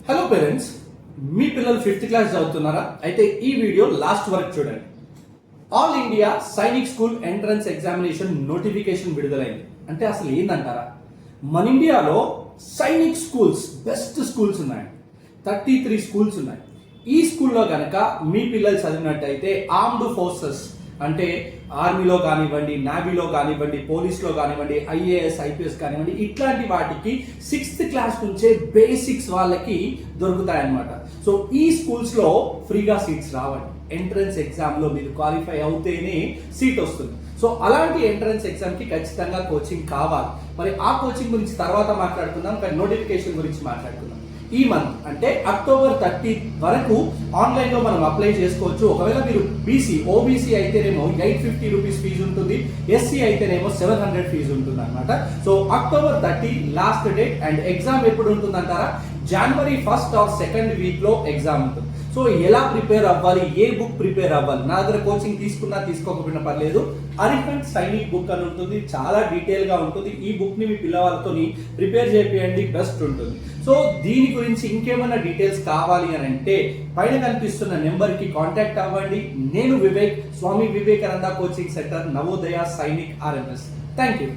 Hello parents, మీ పిల్లలు 5th class చదువుతున్నారా? అయితే ఈ వీడియో లాస్ట్ వరకు చూడండి. All India Sainik school entrance examination notification విడుదలైంది. అంటే అసలు ఏందంటారా? మన ఇండియాలో సైనిక్ స్కూల్స్, బెస్ట్ స్కూల్స్ ఉన్నాయి. 33 స్కూల్స్ ఉన్నాయి. ఈ స్కూల్లో గనక మీ పిల్లలు చదివినట్టయితే ఆర్మ్డ్ ఫోర్సెస్ అంటే ఆర్మీలో కానివ్వండి, నావీలో కానివ్వండి, పోలీస్లో కానివ్వండి, ఐఏఎస్ ఐపీఎస్ కానివ్వండి, ఇట్లాంటి వాటికి 6th క్లాస్ నుంచే బేసిక్స్ వాళ్ళకి దొరుకుతాయి అన్నమాట. సో ఈ స్కూల్స్లో ఫ్రీగా సీట్స్ రావండి. ఎంట్రన్స్ ఎగ్జామ్లో మీరు క్వాలిఫై అవుతేనే సీట్ వస్తుంది. సో అలాంటి ఎంట్రన్స్ ఎగ్జామ్కి ఖచ్చితంగా కోచింగ్ కావాలి. మరి ఆ కోచింగ్ గురించి తర్వాత మాట్లాడుకుందాం, కానీ నోటిఫికేషన్ గురించి మాట్లాడుకుందాం. ఈ మంత్ అంటే అక్టోబర్ 30 వరకు ఆన్లైన్ లో మనం అప్లై చేసుకోవచ్చు. ఒకవేళ మీరు ఓబీసీ అయితేనేమో 850 రూపీస్ ఫీజు ఉంటుంది, ఎస్సీ అయితేనేమో 700 ఫీజు ఉంటుంది అనమాట. So October 30 last date. And exam ఎప్పుడు ఉంటుందంటారా? జనవరి 1st ఆర్ 2nd వీక్ లో ఎగ్జామ్ ఉంటుంది. సో ఎలా ప్రిపేర్ అవ్వాలి, ఏ బుక్ ప్రిపేర్ అవ్వాలి? నా దగ్గర కోచింగ్ తీసుకున్నా తీసుకోకపోయినా పర్లేదు. అరిఫెంట్ సైనిక్ బుక్ అని ఉంటుంది, చాలా డీటెయిల్ గా ఉంటుంది. ఈ బుక్ ని మీ పిల్లవాళ్ళతో ప్రిపేర్ చేయండి, బెస్ట్ ఉంటుంది. సో దీని గురించి ఇంకేమైనా డీటెయిల్స్ కావాలి అని అంటే పైన కనిపిస్తున్న నెంబర్ కి కాంటాక్ట్ అవ్వండి. నేను Vivek, Swami Vivekananda coaching centre, Navodaya Sainik RMS. Thank you.